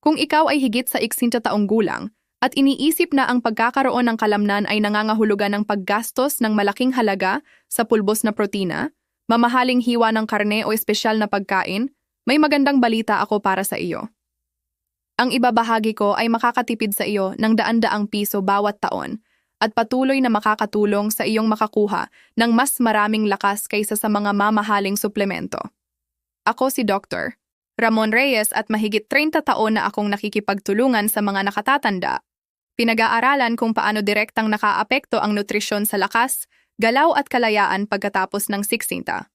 Kung ikaw ay higit sa 60 taong gulang at iniisip na ang pagkakaroon ng kalamnan ay nangangahulugan ng paggastos ng malaking halaga sa pulbos na protina, mamahaling hiwa ng karne o espesyal na pagkain, may magandang balita ako para sa iyo. Ang ibabahagi ko ay makakatipid sa iyo ng daan-daang piso bawat taon at patuloy na makakatulong sa iyong makakuha ng mas maraming lakas kaysa sa mga mamahaling suplemento. Ako si Dr. Ramon Reyes at mahigit 30 taon na akong nakikipagtulungan sa mga nakatatanda. Pinag-aaralan kung paano direktang nakaapekto ang nutrisyon sa lakas, galaw at kalayaan pagkatapos ng 60.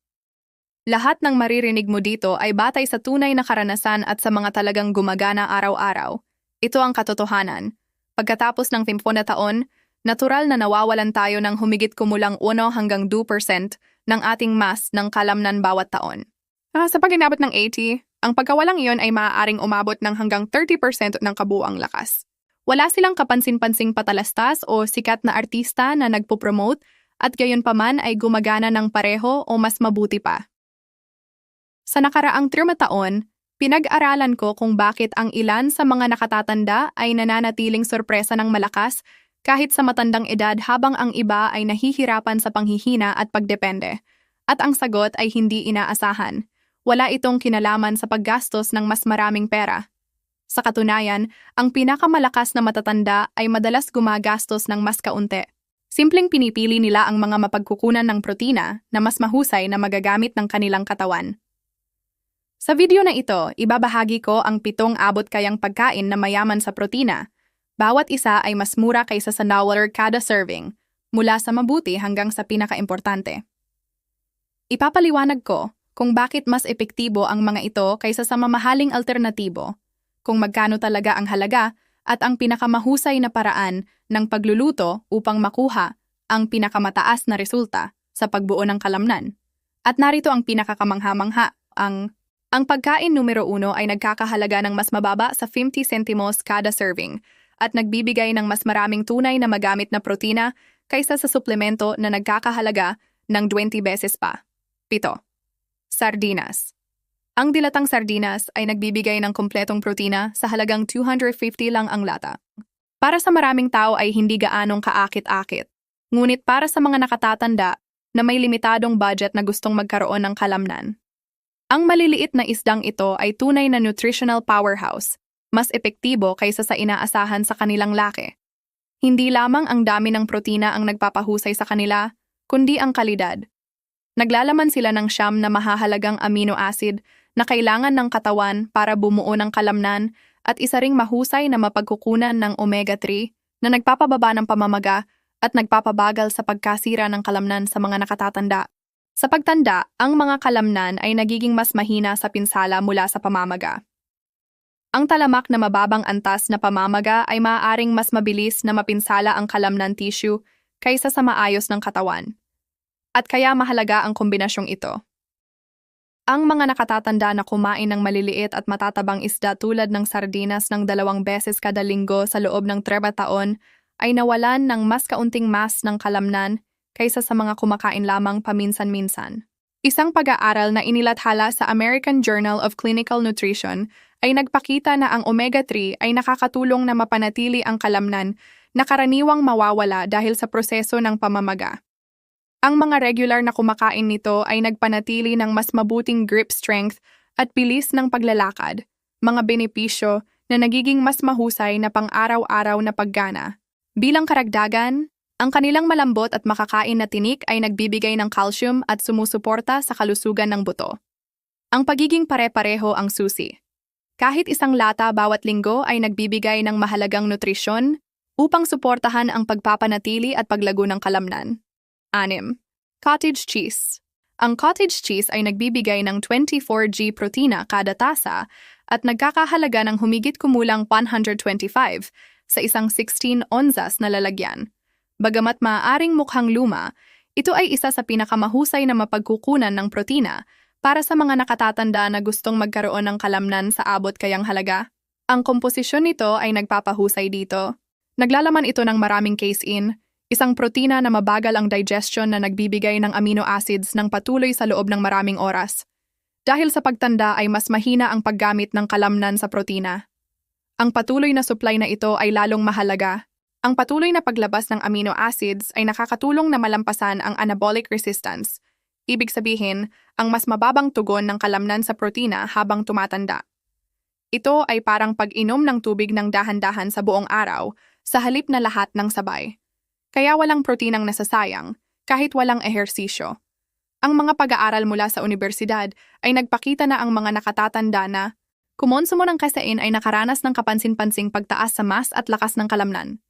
Lahat ng maririnig mo dito ay batay sa tunay na karanasan at sa mga talagang gumagana araw-araw. Ito ang katotohanan. Pagkatapos ng 50 taon, natural na nawawalan tayo ng humigit kumulang 1 hanggang 2% ng ating mass ng kalamnan bawat taon. Sa pag-inabot ng 80, ang pagkawalang iyon ay maaaring umabot ng hanggang 30% ng kabuuang lakas. Wala silang kapansin-pansing patalastas o sikat na artista na nagpo-promote at gayon paman ay gumagana ng pareho o mas mabuti pa. Sa nakaraang 30 taon, pinag-aralan ko kung bakit ang ilan sa mga nakatatanda ay nananatiling sorpresa ng malakas kahit sa matandang edad habang ang iba ay nahihirapan sa panghihina at pagdepende. At ang sagot ay hindi inaasahan. Wala itong kinalaman sa paggastos ng mas maraming pera. Sa katunayan, ang pinakamalakas na matatanda ay madalas gumagastos ng mas kaunti. Simpleng pinipili nila ang mga mapagkukunan ng protina na mas mahusay na magagamit ng kanilang katawan. Sa video na ito, ibabahagi ko ang 7 abot kayang pagkain na mayaman sa protina. Bawat isa ay mas mura kaysa sa $1 kada serving, mula sa mabuti hanggang sa pinakaimportante. Ipapaliwanag ko kung bakit mas epektibo ang mga ito kaysa sa mamahaling alternatibo, kung magkano talaga ang halaga at ang pinakamahusay na paraan ng pagluluto upang makuha ang pinakamataas na resulta sa pagbuo ng kalamnan. At narito ang pinakakamangha-mangha, ang pagkain numero 1 ay nagkakahalaga ng mas mababa sa 50 centimos kada serving at nagbibigay ng mas maraming tunay na magamit na protina kaysa sa suplemento na nagkakahalaga ng 20 beses pa. 7. Sardinas. Ang dilatang sardinas ay nagbibigay ng kumpletong protina sa halagang 250 lang ang lata. Para sa maraming tao ay hindi gaanong kaakit-akit. Ngunit para sa mga nakatatanda na may limitadong budget na gustong magkaroon ng kalamnan, ang maliliit na isdang ito ay tunay na nutritional powerhouse, mas epektibo kaysa sa inaasahan sa kanilang laki. Hindi lamang ang dami ng protina ang nagpapahusay sa kanila, kundi ang kalidad. Naglalaman sila ng siyam na mahahalagang amino acid na kailangan ng katawan para bumuo ng kalamnan at isa ring mahusay na mapagkukunan ng omega-3 na nagpapababa ng pamamaga at nagpapabagal sa pagkasira ng kalamnan sa mga nakatatanda. Sa pagtanda, ang mga kalamnan ay nagiging mas mahina sa pinsala mula sa pamamaga. Ang talamak na mababang antas na pamamaga ay maaaring mas mabilis na mapinsala ang kalamnan tissue kaysa sa maayos ng katawan. At kaya mahalaga ang kombinasyong ito. Ang mga nakatatanda na kumain ng maliliit at matatabang isda tulad ng sardinas ng 2 beses kada linggo sa loob ng 3 taon ay nawalan ng mas kaunting mass ng kalamnan kaysa sa mga kumakain lamang paminsan-minsan. Isang pag-aaral na inilathala sa American Journal of Clinical Nutrition ay nagpakita na ang omega-3 ay nakakatulong na mapanatili ang kalamnan na karaniwang mawawala dahil sa proseso ng pamamaga. Ang mga regular na kumakain nito ay nagpanatili ng mas mabuting grip strength at bilis ng paglalakad, mga benepisyo na nagiging mas mahusay na pang-araw-araw na paggana. Bilang karagdagan, ang kanilang malambot at makakain na tinik ay nagbibigay ng calcium at sumusuporta sa kalusugan ng buto. Ang pagiging pare-pareho ang susi. Kahit isang lata bawat linggo ay nagbibigay ng mahalagang nutrisyon upang suportahan ang pagpapanatili at paglago ng kalamnan. 6. Cottage cheese. Ang cottage cheese ay nagbibigay ng 24g protina kada tasa at nagkakahalaga ng humigit kumulang 125 sa isang 16 onzas na lalagyan. Bagamat maaaring mukhang luma, ito ay isa sa pinakamahusay na mapagkukunan ng protina para sa mga nakatatanda na gustong magkaroon ng kalamnan sa abot kayang halaga. Ang komposisyon nito ay nagpapahusay dito. Naglalaman ito ng maraming casein, isang protina na mabagal ang digestion na nagbibigay ng amino acids ng patuloy sa loob ng maraming oras. Dahil sa pagtanda ay mas mahina ang paggamit ng kalamnan sa protina. Ang patuloy na supply na ito ay lalong mahalaga. Ang patuloy na paglabas ng amino acids ay nakakatulong na malampasan ang anabolic resistance. Ibig sabihin, ang mas mababang tugon ng kalamnan sa protina habang tumatanda. Ito ay parang pag-inom ng tubig ng dahan-dahan sa buong araw, sa halip na lahat ng sabay. Kaya walang protinang nasasayang, kahit walang ehersisyo. Ang mga pag-aaral mula sa unibersidad ay nagpakita na ang mga nakatatanda na kumonsumo ng kasein ay nakaranas ng kapansin-pansing pagtaas sa mass at lakas ng kalamnan.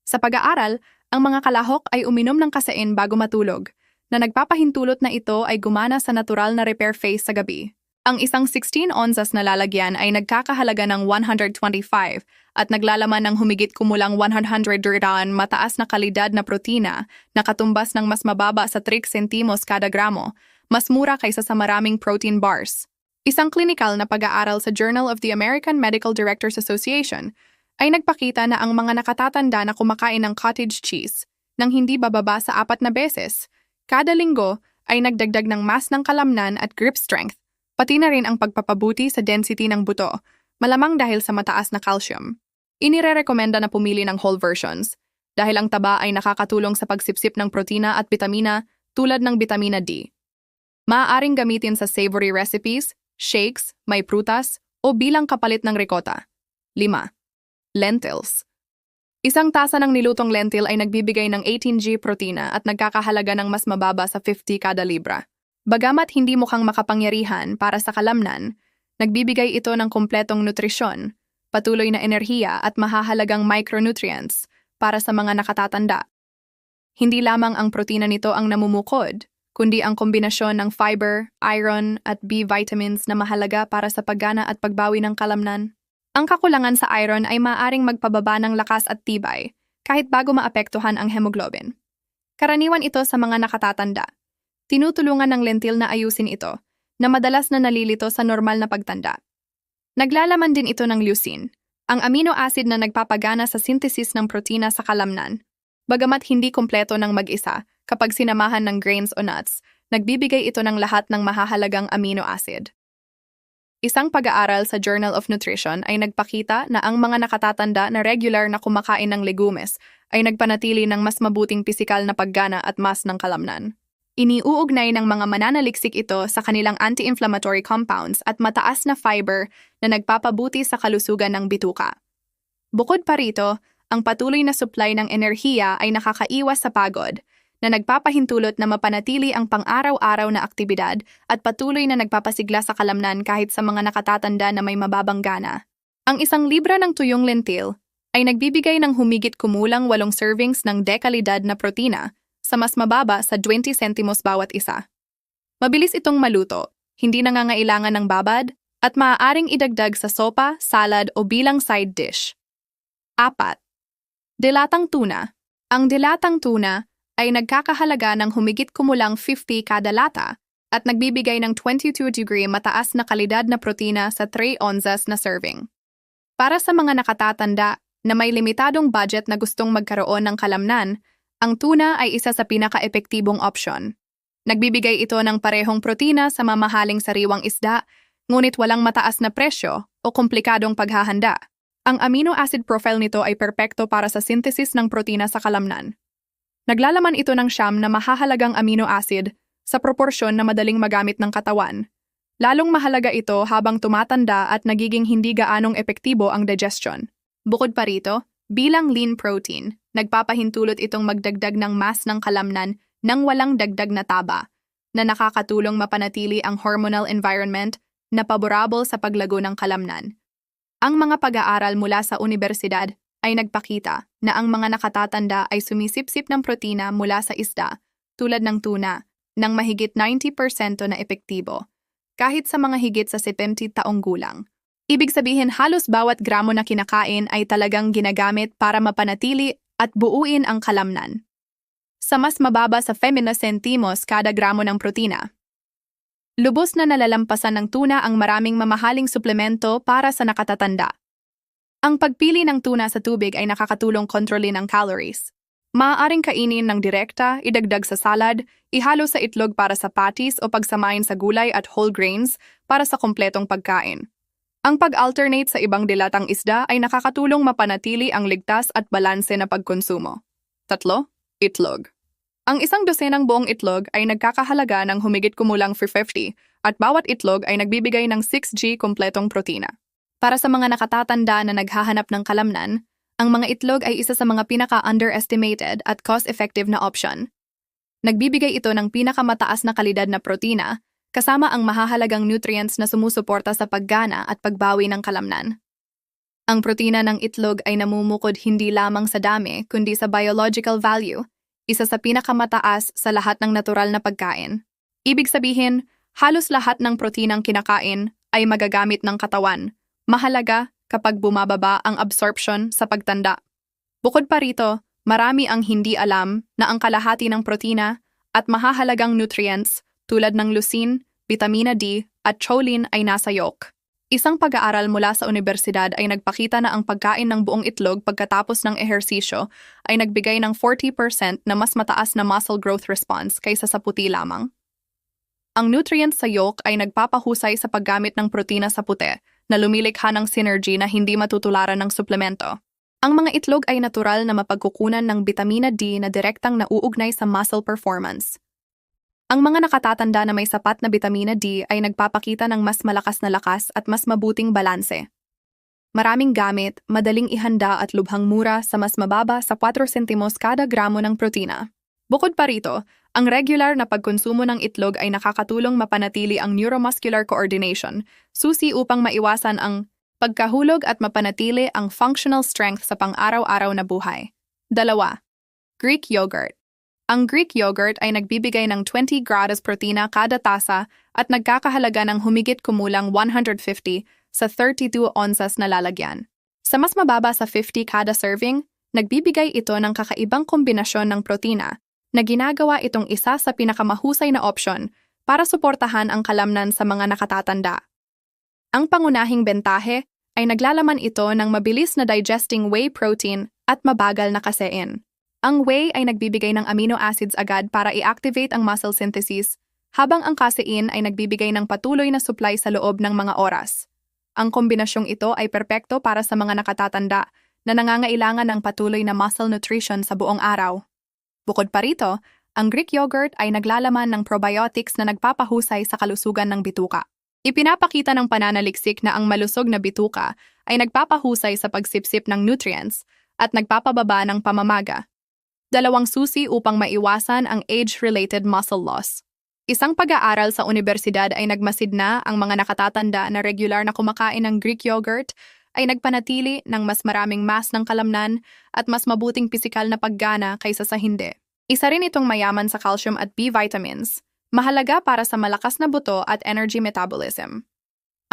Sa pag-aaral, ang mga kalahok ay uminom ng kasein bago matulog, na nagpapahintulot na ito ay gumana sa natural na repair phase sa gabi. Ang isang 16 onzas na lalagyan ay nagkakahalaga ng 125 at naglalaman ng humigit kumulang 100 daan mataas na kalidad na protina na katumbas ng mas mababa sa 3 sentimos kada gramo, mas mura kaysa sa maraming protein bars. Isang klinikal na pag-aaral sa Journal of the American Medical Directors Association ay nagpakita na ang mga nakatatanda na kumakain ng cottage cheese nang hindi bababa sa 4 na beses kada linggo ay nagdagdag ng mass ng kalamnan at grip strength, pati na rin ang pagpapabuti sa density ng buto, malamang dahil sa mataas na calcium. Inirerekomenda na pumili ng whole versions dahil ang taba ay nakakatulong sa pagsipsip ng protina at bitamina tulad ng bitamina D. Maaaring gamitin sa savory recipes, shakes, may prutas, o bilang kapalit ng ricotta. 5. Lentils. Isang tasa ng nilutong lentil ay nagbibigay ng 18g protina at nagkakahalaga ng mas mababa sa 50 kada libra. Bagamat hindi mukhang makapangyarihan para sa kalamnan, nagbibigay ito ng kumpletong nutrisyon, patuloy na enerhiya at mahahalagang micronutrients para sa mga nakatatanda. Hindi lamang ang protina nito ang namumukod, kundi ang kombinasyon ng fiber, iron at B vitamins na mahalaga para sa paggana at pagbawi ng kalamnan. Ang kakulangan sa iron ay maaaring magpababa ng lakas at tibay, kahit bago maapektuhan ang hemoglobin. Karaniwan ito sa mga nakatatanda. Tinutulungan ng lentil na ayusin ito, na madalas na nalilito sa normal na pagtanda. Naglalaman din ito ng leucine, ang amino acid na nagpapagana sa synthesis ng protina sa kalamnan. Bagamat hindi kumpleto ng mag-isa, kapag sinamahan ng grains o nuts, nagbibigay ito ng lahat ng mahahalagang amino acid. Isang pag-aaral sa Journal of Nutrition ay nagpakita na ang mga nakatatanda na regular na kumakain ng legumes ay nagpanatili ng mas mabuting pisikal na paggana at mass ng kalamnan. Iniuugnay ng mga mananaliksik ito sa kanilang anti-inflammatory compounds at mataas na fiber na nagpapabuti sa kalusugan ng bituka. Bukod pa rito, ang patuloy na supply ng enerhiya ay nakakaiwas sa pagod, na nagpapahintulot na mapanatili ang pang-araw-araw na aktibidad at patuloy na nagpapasigla sa kalamnan kahit sa mga nakatatanda na may mababang gana. Ang 1 libra ng tuyong lentil ay nagbibigay ng humigit kumulang 8 servings ng dekalidad na protina sa mas mababa sa 20 sentimos bawat isa. Mabilis itong maluto, hindi nangangailangan ng babad, at maaaring idagdag sa sopa, salad o bilang side dish. 4. Dilatang tuna. Ang dilatang tuna ay nagkakahalaga ng humigit kumulang 50 kada lata at nagbibigay ng 22-degree mataas na kalidad na protina sa 3 onzas na serving. Para sa mga nakatatanda na may limitadong budget na gustong magkaroon ng kalamnan, ang tuna ay isa sa pinaka-epektibong opsyon. Nagbibigay ito ng parehong protina sa mamahaling sariwang isda, ngunit walang mataas na presyo o komplikadong paghahanda. Ang amino acid profile nito ay perpekto para sa synthesis ng protina sa kalamnan. Naglalaman ito ng siyam na mahahalagang amino acid sa proporsyon na madaling magamit ng katawan. Lalong mahalaga ito habang tumatanda at nagiging hindi gaanong epektibo ang digestion. Bukod pa rito, bilang lean protein, nagpapahintulot itong magdagdag ng mass ng kalamnan nang walang dagdag na taba, na nakakatulong mapanatili ang hormonal environment na paborable sa paglago ng kalamnan. Ang mga pag-aaral mula sa unibersidad ay nagpakita na ang mga nakatatanda ay sumisipsip ng protina mula sa isda, tulad ng tuna, ng mahigit 90% na epektibo, kahit sa mga higit sa 70 taong gulang. Ibig sabihin halos bawat gramo na kinakain ay talagang ginagamit para mapanatili at buuin ang kalamnan. Sa mas mababa sa femina sentimos kada gramo ng protina. Lubos na nalalampasan ng tuna ang maraming mamahaling suplemento para sa nakatatanda. Ang pagpili ng tuna sa tubig ay nakakatulong kontrolin ang calories. Maaaring kainin ng direkta, idagdag sa salad, ihalo sa itlog para sa patties o pagsamahin sa gulay at whole grains para sa kompletong pagkain. Ang pag-alternate sa ibang dilatang isda ay nakakatulong mapanatili ang ligtas at balanse na pagkonsumo. 3. Itlog. Ang isang dosenang buong itlog ay nagkakahalaga ng humigit kumulang 450 at bawat itlog ay nagbibigay ng 6G kumpletong protina. Para sa mga nakatatanda na naghahanap ng kalamnan, ang mga itlog ay isa sa mga pinaka-underestimated at cost-effective na option. Nagbibigay ito ng pinakamataas na kalidad na protina, kasama ang mahahalagang nutrients na sumusuporta sa paggana at pagbawi ng kalamnan. Ang protina ng itlog ay namumukod hindi lamang sa dami kundi sa biological value, isa sa pinakamataas sa lahat ng natural na pagkain. Ibig sabihin, halos lahat ng protinang kinakain ay magagamit ng katawan, mahalaga kapag bumababa ang absorption sa pagtanda. Bukod pa rito, marami ang hindi alam na ang kalahati ng protina at mahahalagang nutrients tulad ng leucine, vitamina D at choline ay nasa yolk. Isang pag-aaral mula sa unibersidad ay nagpakita na ang pagkain ng buong itlog pagkatapos ng ehersisyo ay nagbigay ng 40% na mas mataas na muscle growth response kaysa sa puti lamang. Ang nutrients sa yolk ay nagpapahusay sa paggamit ng protina sa puti na lumilikha ng synergy na hindi matutularan ng suplemento. Ang mga itlog ay natural na mapagkukunan ng vitamina D na direktang nauugnay sa muscle performance. Ang mga nakatatanda na may sapat na vitamina D ay nagpapakita ng mas malakas na lakas at mas mabuting balanse. Maraming gamit, madaling ihanda at lubhang mura sa mas mababa sa 4 sentimos kada gramo ng protina. Bukod pa rito, ang regular na pagkonsumo ng itlog ay nakakatulong mapanatili ang neuromuscular coordination, susi upang maiwasan ang pagkahulog at mapanatili ang functional strength sa pang-araw-araw na buhay. 2. Greek yogurt. Ang Greek yogurt ay nagbibigay ng 20 grams protina kada tasa at nagkakahalaga ng humigit kumulang 150 sa 32 onsas na lalagyan. Sa mas mababa sa 50 kada serving, nagbibigay ito ng kakaibang kombinasyon ng protina na ginagawa itong isa sa pinakamahusay na opsyon para suportahan ang kalamnan sa mga nakatatanda. Ang pangunahing bentahe ay naglalaman ito ng mabilis na digesting whey protein at mabagal na kasein. Ang whey ay nagbibigay ng amino acids agad para i-activate ang muscle synthesis, habang ang casein ay nagbibigay ng patuloy na supply sa loob ng mga oras. Ang kombinasyong ito ay perpekto para sa mga nakatatanda na nangangailangan ng patuloy na muscle nutrition sa buong araw. Bukod pa rito, ang Greek yogurt ay naglalaman ng probiotics na nagpapahusay sa kalusugan ng bituka. Ipinapakita ng pananaliksik na ang malusog na bituka ay nagpapahusay sa pagsipsip ng nutrients at nagpapababa ng pamamaga. 2 susi upang maiwasan ang age-related muscle loss. Isang pag-aaral sa unibersidad ay nagmasid na ang mga nakatatanda na regular na kumakain ng Greek yogurt ay nagpanatili ng mas maraming mass ng kalamnan at mas mabuting pisikal na paggana kaysa sa hindi. Isa rin itong mayaman sa calcium at B vitamins, mahalaga para sa malakas na buto at energy metabolism.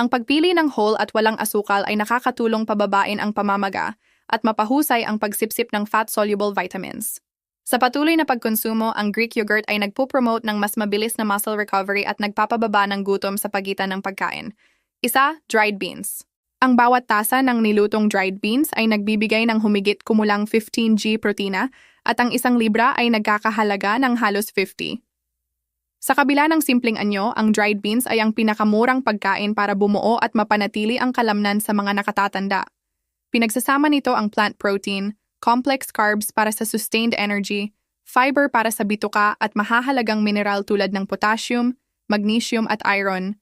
Ang pagpili ng whole at walang asukal ay nakakatulong pababain ang pamamaga at mapahusay ang pagsipsip ng fat-soluble vitamins. Sa patuloy na pagkonsumo, ang Greek yogurt ay nagpo-promote ng mas mabilis na muscle recovery at nagpapababa ng gutom sa pagitan ng pagkain. 1. Dried beans. Ang bawat tasa ng nilutong dried beans ay nagbibigay ng humigit kumulang 15G protina at ang 1 libra ay nagkakahalaga ng halos 50. Sa kabila ng simpleng anyo, ang dried beans ay ang pinakamurang pagkain para bumuo at mapanatili ang kalamnan sa mga nakatatanda. Pinagsasama nito ang plant protein, complex carbs para sa sustained energy, fiber para sa bituka at mahahalagang mineral tulad ng potassium, magnesium at iron.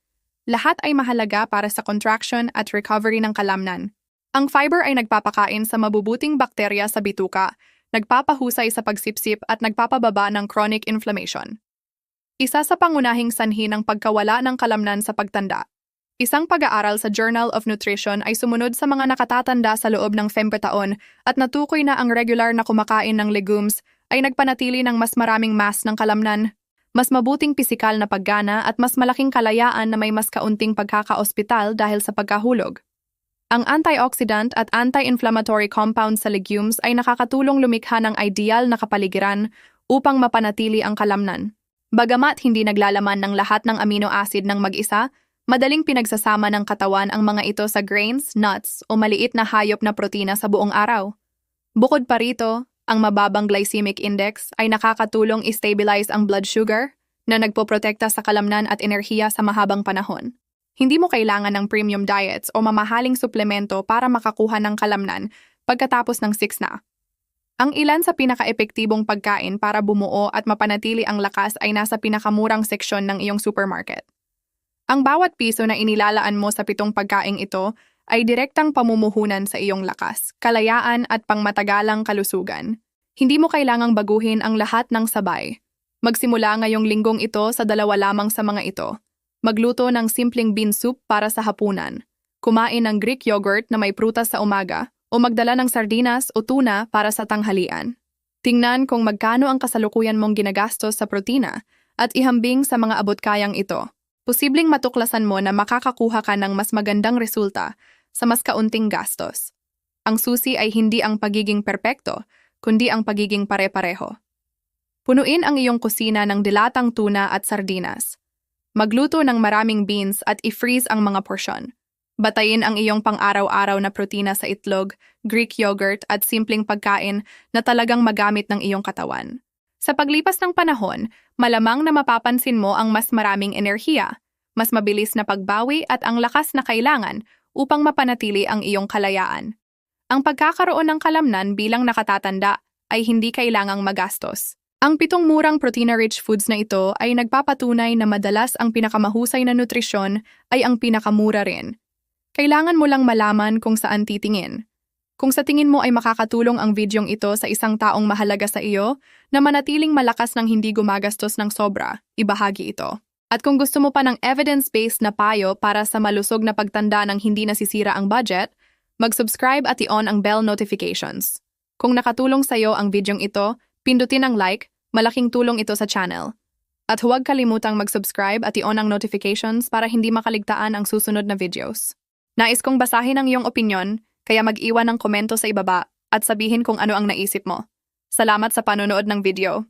Lahat ay mahalaga para sa contraction at recovery ng kalamnan. Ang fiber ay nagpapakain sa mabubuting bakterya sa bituka, nagpapahusay sa pagsipsip at nagpapababa ng chronic inflammation. Isa sa pangunahing sanhi ng pagkawala ng kalamnan sa pagtanda. Isang pag-aaral sa Journal of Nutrition ay sumunod sa mga nakatatanda sa loob ng 50 taon at natukoy na ang regular na kumakain ng legumes ay nagpanatili ng mas maraming mass ng kalamnan, mas mabuting pisikal na paggana at mas malaking kalayaan na may mas kaunting pagkaka-ospital dahil sa pagkahulog. Ang antioxidant at anti-inflammatory compounds sa legumes ay nakakatulong lumikha ng ideal na kapaligiran upang mapanatili ang kalamnan. Bagamat hindi naglalaman ng lahat ng amino acid ng mag-isa, madaling pinagsasama ng katawan ang mga ito sa grains, nuts o maliit na hayop na protina sa buong araw. Bukod pa rito, ang mababang glycemic index ay nakakatulong i-stabilize ang blood sugar na nagpoprotekta sa kalamnan at enerhiya sa mahabang panahon. Hindi mo kailangan ng premium diets o mamahaling suplemento para makakuha ng kalamnan pagkatapos ng 6 na. Ang ilan sa pinaka-epektibong pagkain para bumuo at mapanatili ang lakas ay nasa pinakamurang seksyon ng iyong supermarket. Ang bawat piso na inilalaan mo sa 7 pagkaing ito ay direktang pamumuhunan sa iyong lakas, kalayaan at pangmatagalang kalusugan. Hindi mo kailangang baguhin ang lahat ng sabay. Magsimula ngayong linggong ito sa 2 lamang sa mga ito. Magluto ng simpleng bean soup para sa hapunan. Kumain ng Greek yogurt na may prutas sa umaga o magdala ng sardinas o tuna para sa tanghalian. Tingnan kung magkano ang kasalukuyan mong ginagastos sa protina at ihambing sa mga abot-kayang ito. Posibleng matuklasan mo na makakakuha ka ng mas magandang resulta sa mas kaunting gastos. Ang susi ay hindi ang pagiging perpekto, kundi ang pagiging pare-pareho. Punuin ang iyong kusina ng dilatang tuna at sardinas. Magluto ng maraming beans at i-freeze ang mga porsyon. Batayin ang iyong pang-araw-araw na protina sa itlog, Greek yogurt at simpleng pagkain na talagang magamit ng iyong katawan. Sa paglipas ng panahon, malamang na mapapansin mo ang mas maraming enerhiya, mas mabilis na pagbawi at ang lakas na kailangan upang mapanatili ang iyong kalayaan. Ang pagkakaroon ng kalamnan bilang nakatatanda ay hindi kailangang magastos. Ang 7 murang protein-rich foods na ito ay nagpapatunay na madalas ang pinakamahusay na nutrisyon ay ang pinakamura rin. Kailangan mo lang malaman kung saan titingin. Kung sa tingin mo ay makakatulong ang videong ito sa isang taong mahalaga sa iyo na manatiling malakas ng hindi gumagastos ng sobra, ibahagi ito. At kung gusto mo pa ng evidence-based na payo para sa malusog na pagtanda ng hindi nasisira ang budget, mag-subscribe at i-on ang bell notifications. Kung nakatulong sa iyo ang videong ito, pindutin ang like, malaking tulong ito sa channel. At huwag kalimutang mag-subscribe at i-on ang notifications para hindi makaligtaan ang susunod na videos. Nais kong basahin ang iyong opinyon, kaya mag-iwan ng komento sa ibaba at sabihin kung ano ang naisip mo. Salamat sa panonood ng video.